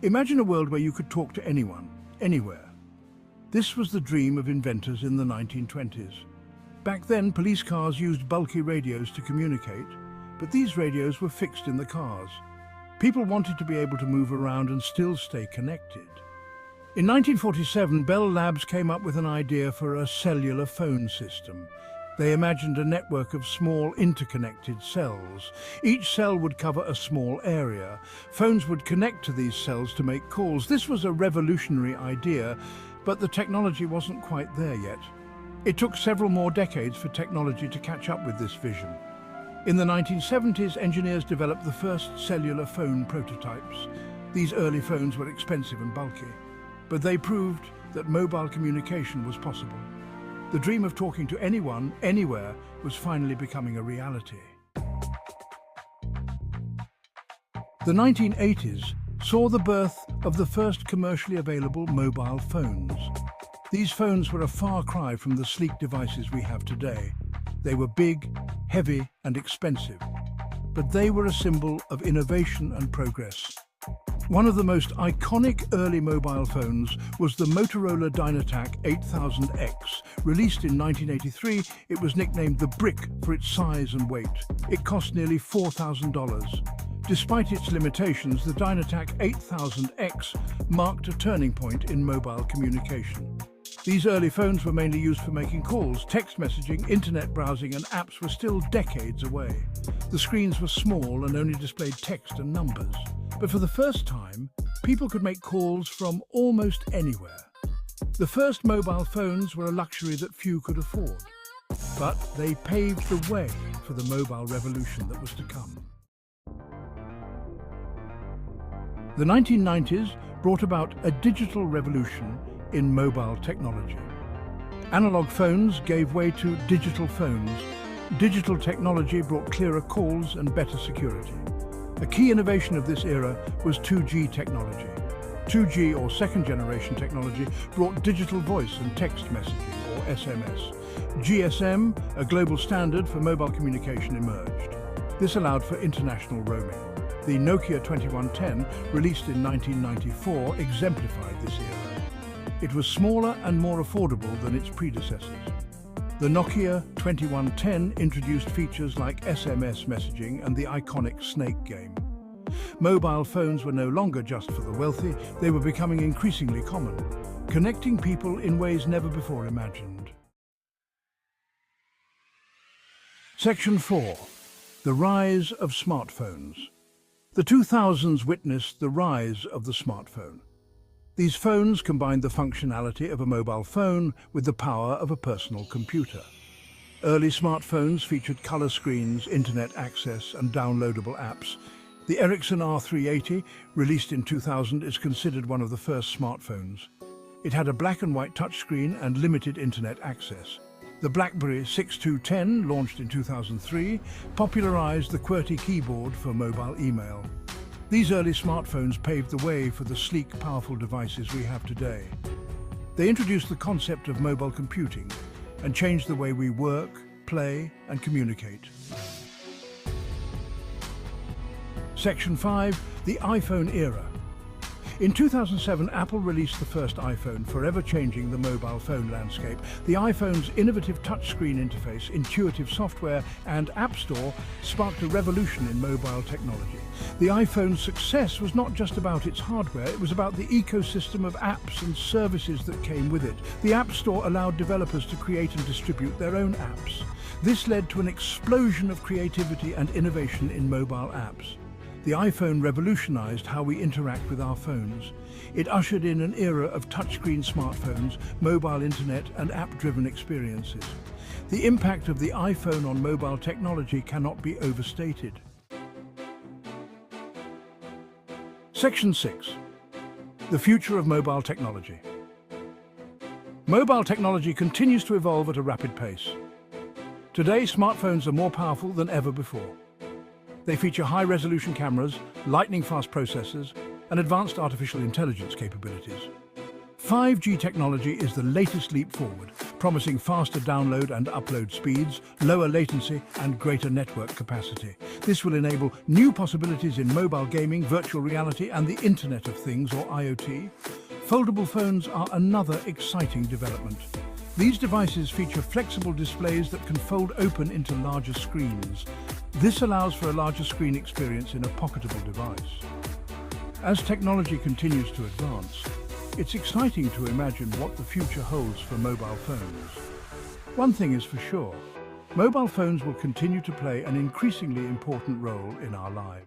Imagine a world where you could talk to anyone, anywhere. This was the dream of inventors in the 1920s. Back then, police cars used bulky radios to communicate, but these radios were fixed in the cars. People wanted to be able to move around and still stay connected. In 1947, Bell Labs came up with an idea for a cellular phone system. They imagined a network of small interconnected cells. Each cell would cover a small area. Phones would connect to these cells to make calls. This was a revolutionary idea, but the technology wasn't quite there yet. It took several more decades for technology to catch up with this vision. In the 1970s, engineers developed the first cellular phone prototypes. These early phones were expensive and bulky, but they proved that mobile communication was possible. The dream of talking to anyone, anywhere, was finally becoming a reality. The 1980s saw the birth of the first commercially available mobile phones. These phones were a far cry from the sleek devices we have today. They were big, heavy, and expensive, but they were a symbol of innovation and progress. One of the most iconic early mobile phones was the Motorola Dynatac 8000X. Released in 1983, it was nicknamed the Brick for its size and weight. It cost nearly $4,000. Despite its limitations, the Dynatac 8000X marked a turning point in mobile communication. These early phones were mainly used for making calls. Text messaging, internet browsing, and apps were still decades away. The screens were small and only displayed text and numbers. But for the first time, people could make calls from almost anywhere. The first mobile phones were a luxury that few could afford, but they paved the way for the mobile revolution that was to come. The 1990s brought about a digital revolution in mobile technology. Analog phones gave way to digital phones. Digital technology brought clearer calls and better security. A key innovation of this era was 2G technology. 2G, or second generation technology, brought digital voice and text messaging, or SMS. GSM, a global standard for mobile communication, emerged. This allowed for international roaming. The Nokia 2110, released in 1994, exemplified this era. It was smaller and more affordable than its predecessors. The Nokia 2110 introduced features like SMS messaging and the iconic Snake game. Mobile phones were no longer just for the wealthy, they were becoming increasingly common, connecting people in ways never before imagined. Section 4. The rise of smartphones. The 2000s witnessed the rise of the smartphone. These phones combined the functionality of a mobile phone with the power of a personal computer. Early smartphones featured color screens, internet access, and downloadable apps. The Ericsson R380, released in 2000, is considered one of the first smartphones. It had a black and white touchscreen and limited internet access. The BlackBerry 6210, launched in 2003, popularized the QWERTY keyboard for mobile email. These early smartphones paved the way for the sleek, powerful devices we have today. They introduced the concept of mobile computing and changed the way we work, play, and communicate. Section 5. The iPhone era. In 2007, Apple released the first iPhone, forever changing the mobile phone landscape. The iPhone's innovative touchscreen interface, intuitive software, and App Store sparked a revolution in mobile technology. The iPhone's success was not just about its hardware, it was about the ecosystem of apps and services that came with it. The App Store allowed developers to create and distribute their own apps. This led to an explosion of creativity and innovation in mobile apps. The iPhone revolutionized how we interact with our phones. It ushered in an era of touchscreen smartphones, mobile internet, and app-driven experiences. The impact of the iPhone on mobile technology cannot be overstated. Section 6. The future of mobile technology. Mobile technology continues to evolve at a rapid pace. Today, smartphones are more powerful than ever before. They feature high-resolution cameras, lightning-fast processors, and advanced artificial intelligence capabilities. 5G technology is the latest leap forward, promising faster download and upload speeds, lower latency, and greater network capacity. This will enable new possibilities in mobile gaming, virtual reality, and the Internet of Things, or IoT. Foldable phones are another exciting development. These devices feature flexible displays that can fold open into larger screens. This allows for a larger screen experience in a pocketable device. As technology continues to advance, it's exciting to imagine what the future holds for mobile phones. One thing is for sure, mobile phones will continue to play an increasingly important role in our lives.